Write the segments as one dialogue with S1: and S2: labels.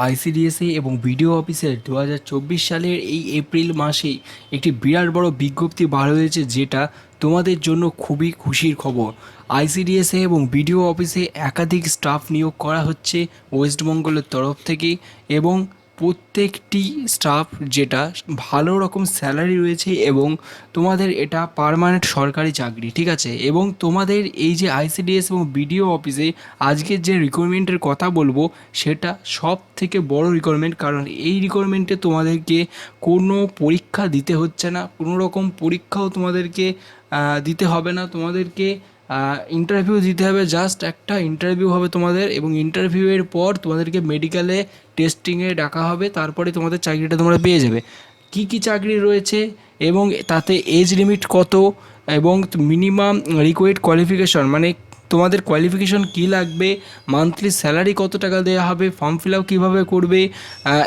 S1: আইসিডিএসএ এবং বিডিও অফিসের 2024 সালের এই এপ্রিল মাসেই একটি বিরাট বড় বিজ্ঞপ্তি বার হয়েছে, যেটা তোমাদের জন্য খুবই খুশির খবর। আইসিডিএসএ এবং বিডিও অফিসে একাধিক স্টাফ নিয়োগ করা হচ্ছে ওয়েস্টবেঙ্গলের তরফ থেকে, এবং প্রত্যেকটি স্টাফ যেটা ভালো রকম স্যালারি রয়েছে, এবং তোমাদের এটা পার্মানেন্ট সরকারি চাকরি, ঠিক আছে। এবং তোমাদের এই যে আইসিডিএস এবং বিডিও অফিসে আজকের যে রিক্রুটমেন্টের কথা বলবো, সেটা সব থেকে বড় রিক্রুটমেন্ট, কারণ এই রিক্রুটমেন্টে তোমাদেরকে কোনো পরীক্ষা দিতে হচ্ছে না, কোনো রকম পরীক্ষাও তোমাদেরকে দিতে হবে না। তোমাদেরকে ইন্টারভিউ দিতে হবে, জাস্ট একটা ইন্টারভিউ হবে তোমাদের, এবং ইন্টারভিউয়ের পর তোমাদেরকে মেডিকেলে টেস্টিংয়ে ডাকা হবে, তারপরে তোমাদের চাকরিটা তোমরা পেয়ে যাবে। কি কি চাকরি রয়েছে এবং তাতে এজ লিমিট কত, এবং মিনিমাম রিকোয়ার্ড কোয়ালিফিকেশন, মানে তোমাদের কোয়ালিফিকেশন কী লাগবে, মান্থলি স্যালারি কত টাকা দেওয়া হবে, ফর্ম ফিল আপ কীভাবে করবে,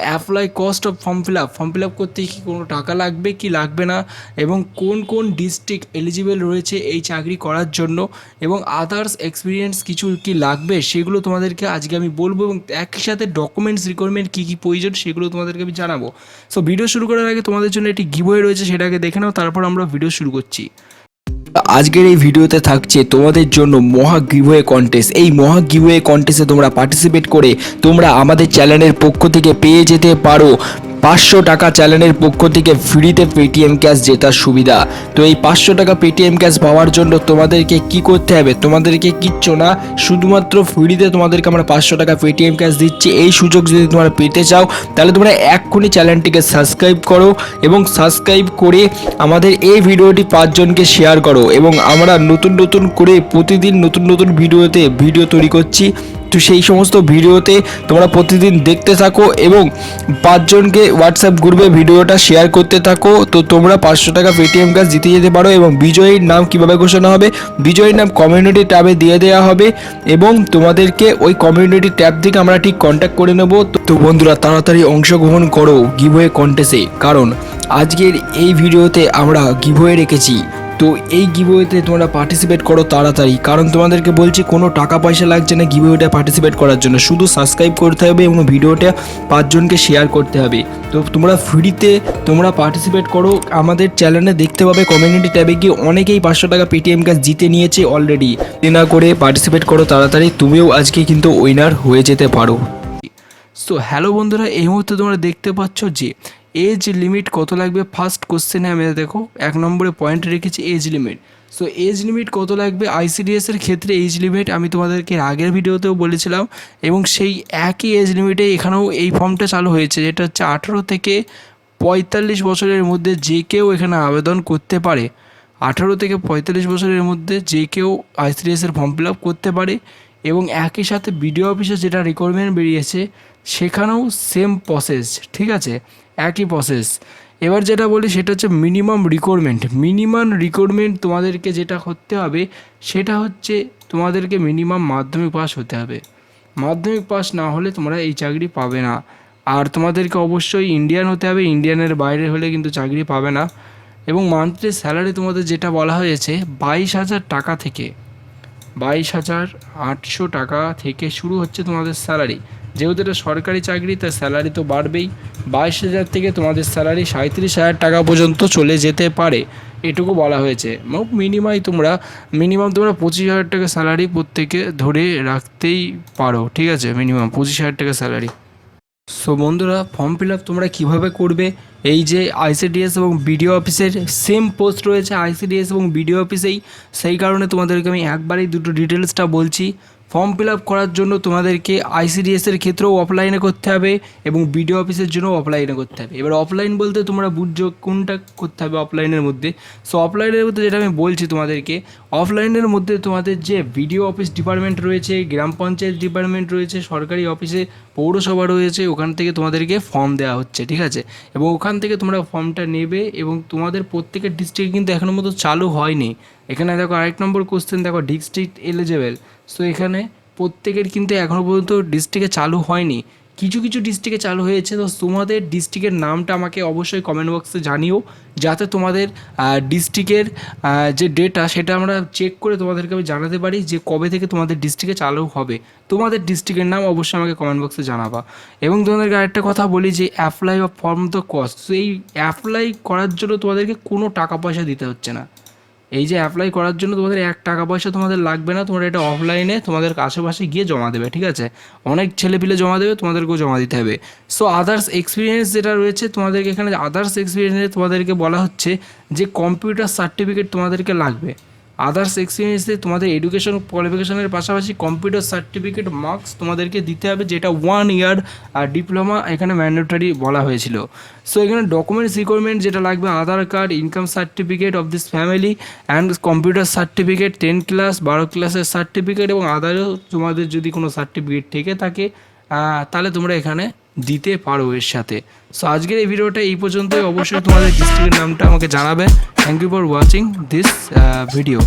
S1: apply cost of form fill up করতে কি কোনো টাকা লাগবে কি লাগবে না, এবং কোন কোন ডিস্ট্রিক্ট এলিজিবল রয়েছে এই চাকরি করার জন্য, এবং আদার্স এক্সপিরিয়েন্স কিছু কি লাগবে সেগুলো তোমাদেরকে আজকে আমি বলবো, এবং একই সাথে ডকুমেন্টস রিকোয়ারমেন্ট কী কী প্রয়োজন সেগুলো তোমাদেরকে আমি জানাবো। সো ভিডিও শুরু করার আগে তোমাদের জন্য একটি গিভওয়ে রয়েছে, সেটাকে দেখে নাও, তারপর আমরা ভিডিও শুরু করছি। আজকের এই ভিডিওতে থাকছে তোমাদের জন্য মহা গিভওয়ে কন্টেস্ট। এই মহা গিভওয়ে কন্টেস্টে তোমরা পার্টিসিপেট করে তোমরা আমাদের চ্যানেলের পক্ষ থেকে পেয়ে যেতে পারো 500 টাকা চ্যানেলের পক্ষ থেকে ফ্রিতে পেটিএম ক্যাশ জেতার সুবিধা। তো এই 500 টাকা পেটিএম ক্যাশ পাওয়ার জন্য তোমাদেরকে কি করতে হবে, তোমাদেরকে কিচ্ছু না, শুধুমাত্র ফ্রিতে তোমাদেরকে আমরা 500 টাকা পেটিএম ক্যাশ দিচ্ছি। এই সুযোগ যদি তোমরা পেতে চাও, তাহলে তোমরা এক্ষুনি চ্যানেলটিকে সাবস্ক্রাইব করো, এবং সাবস্ক্রাইব করে আমাদের এই ভিডিওটি 5 জনকে শেয়ার করো, এবং আমরা নতুন নতুন করে প্রতিদিন নতুন নতুন ভিডিও তৈরি করছি। তো সেই সমস্ত ভিডিওতে তোমরা প্রতিদিন দেখতে থাকো, এবং 5 জনকে হোয়াটসঅ্যাপ গ্রুপে ভিডিওটা শেয়ার করতে থাকো। তো তোমরা 500 টাকা পেটিএম ক্যাশ জিতে যেতে পারো। এবং বিজয়ীর নাম কিভাবে ঘোষণা হবে, বিজয়ীর নাম কমিউনিটি ট্যাবে দিয়ে দেওয়া হবে, এবং তোমাদেরকে ওই কমিউনিটি ট্যাব থেকে আমরা ঠিক কন্ট্যাক্ট করে নেব। তো বন্ধুরা, তাড়াতাড়ি অংশগ্রহণ করো গিভওয়ে কন্টেস্টে, কারণ আজকের এই ভিডিওতে আমরা গিভওয়ে রেখেছি। তো এই গিভওয়েতে তোমরা পার্টিসিপেট করো তাড়াতাড়ি, কারণ তোমাদেরকে বলছি কোনো টাকা পয়সা লাগছে না গিভওয়েটা পার্টিসিপেট করার জন্য, শুধু সাবস্ক্রাইব করতে হবে এবং ভিডিওটা 5 জনকে শেয়ার করতে হবে। তো তোমরা ফ্রিতে তোমরা পার্টিসিপেট করো, আমাদের চ্যানেলে দেখতে পাবে কমিউনিটি ট্যাবে গিয়ে অনেকেই 500 টাকা পেটিএম ক্যাশ জিতে নিয়েছে অলরেডি। না করে পার্টিসিপেট করো তাড়াতাড়ি, তুমিও আজকে কিন্তু উইনার হয়ে যেতে পারো। সো হ্যালো বন্ধুরা, এই মুহূর্তে তোমরা দেখতে পাচ্ছ যে এজ লিমিট কত লাগবে। ফার্স্ট কোশ্চেনে আমি দেখো 1 নম্বরে পয়েন্ট রেখেছি age limit. So age limit কত লাগবে আইসিডিএসের ক্ষেত্রে, এজ লিমিট আমি তোমাদেরকে আগের ভিডিওতেও বলেছিলাম, এবং সেই একই এজ লিমিটে এখানেও এই ফর্মটা চালু হয়েছে, যেটা হচ্ছে 18 থেকে 45 বছরের মধ্যে যে কেউ এখানে আবেদন করতে পারে। 18 থেকে 45 বছরের মধ্যে যে কেউ আইসিডিএসের ফর্ম ফিল আপ করতে পারে, এবং একই সাথে বিডিও অফিসে যেটা রিকোয়ারমেন্ট বেরিয়েছে সেখানেও সেম প্রসেস, ঠিক আছে, একই প্রসেস। এবার যেটা বলি সেটা হচ্ছে মিনিমাম রিকোয়ারমেন্ট তোমাদেরকে যেটা করতে হবে সেটা হচ্ছে তোমাদেরকে মিনিমাম মাধ্যমিক পাস হতে হবে। মাধ্যমিক পাস না হলে তোমরা এই চাকরি পাবে না। আর তোমাদেরকে অবশ্যই ইন্ডিয়ান হতে হবে, ইন্ডিয়ানের বাইরে হলে কিন্তু চাকরি পাবে না। এবং মান্থলি স্যালারি তোমাদের যেটা বলা হয়েছে 22,000 টাকা থেকে 22,800 টাকা থেকে শুরু হচ্ছে তোমাদের স্যালারি। যেহেতু এটা সরকারি চাকরি, তার স্যালারি তো বাড়বেই। 22,000 থেকে তোমাদের স্যালারি 37,000 টাকা পর্যন্ত চলে যেতে পারে, এটুকু বলা হয়েছে। মিনিমাম তোমরা 25,000 টাকা স্যালারি প্রত্যেকে ধরে রাখতেই পারো, ঠিক আছে, মিনিমাম 25,000 টাকা স্যালারি। সো বন্ধুরা, ফর্ম ফিল আপ তোমরা কীভাবে করবে, এই যে আইসিডিএস এবং বিডিও অফিসের সেম পোস্ট রয়েছে আইসিডিএস এবং বিডিও অফিসেই, সেই কারণে তোমাদেরকে আমি একবারেই দুটো ডিটেলসটা বলছি। ফর্ম ফিল আপ করার জন্য তোমাদেরকে আইসিডিএসের ক্ষেত্রেও অফলাইনে করতে হবে, এবং বিডিও অফিসের জন্য অফলাইনে করতে হবে। এবার অফলাইন বলতে তোমরা বুঝছো কোনটা করতে হবে অফলাইনের মধ্যে। সো অফলাইনের মধ্যে যেটা আমি বলছি তোমাদেরকে, অফলাইনের মধ্যে তোমাদের যে বিডিও অফিস ডিপার্টমেন্ট রয়েছে, গ্রাম পঞ্চায়েত ডিপার্টমেন্ট রয়েছে, সরকারি অফিসে পৌরসভা রয়েছে, ওখান থেকে তোমাদেরকে ফর্ম দেওয়া হচ্ছে, ঠিক আছে। এবং ওখান থেকে তোমরা ফর্মটা নেবে, এবং তোমাদের প্রত্যেকের ডিস্ট্রিক্ট কিন্তু এখনও মতো চালু হয়নি। এখানে দেখো আরেক নম্বর কোশ্চেন, দেখো ডিস্ট্রিক্ট এলিজেবল। সো এখানে প্রত্যেকের কিন্তু এখনও পর্যন্ত ডিস্ট্রিক্টে চালু হয়নি, কিছু কিছু ডিস্ট্রিক্টে চালু হয়েছে। তো তোমাদের ডিস্ট্রিক্টের নামটা আমাকে অবশ্যই কমেন্ট বক্সে জানিও, যাতে তোমাদের ডিস্ট্রিক্টের যে ডেটা সেটা আমরা চেক করে তোমাদেরকে আমি জানাতে পারি যে কবে থেকে তোমাদের ডিস্ট্রিক্টে চালু হবে। তোমাদের ডিস্ট্রিক্টের নাম অবশ্যই আমাকে কমেন্ট বক্সে জানাবা। এবং তোমাদেরকে আরেকটা কথা বলি যে apply of form the cost. তো এই অ্যাপ্লাই করার জন্য তোমাদেরকে কোনো টাকা পয়সা দিতে হচ্ছে না। এই যে অ্যাপ্লাই করার জন্য তোমাদের টাকা পয়সা তোমাদের লাগবে না, তোমরা এটা অফলাইনে তোমাদের আশেপাশে গিয়ে জমা দেবে, ঠিক আছে? অনেক ছেলেপিলে জমা দেবে, তোমাদেরকেও জমা দিতে হবে। সো আদার্স এক্সপিরিয়েন্স যেটা রয়েছে তোমাদেরকে এখানে আদার্স এক্সপিরিয়েন্সে তোমাদেরকে বলা হচ্ছে যে কম্পিউটার সার্টিফিকেট তোমাদেরকে লাগবে। আদার্স এক্সপিরিয়েন্সে তোমাদের এডুকেশন কোয়ালিফিকেশনের পাশাপাশি কম্পিউটার সার্টিফিকেট মার্কস তোমাদেরকে দিতে হবে, যেটা 1 ইয়ার ডিপ্লোমা এখানে ম্যান্ডেটরি বলা হয়েছিল। সো এখানে ডকুমেন্টস রিকোয়ারমেন্ট যেটা লাগবে Aadhaar card, income certificate of this family and computer certificate, 10 class 12 ক্লাসের সার্টিফিকেট এবং আদারও তোমাদের যদি কোনো সার্টিফিকেট থেকে থাকে তাহলে তোমরা এখানে দিতে পারো এর সাথে। সো আজকের এই ভিডিওটা এই পর্যন্তই। অবশ্যই তোমাদের ডিস্ট্রিক্টের নামটা আমাকে জানাবে। Thank you for watching this video.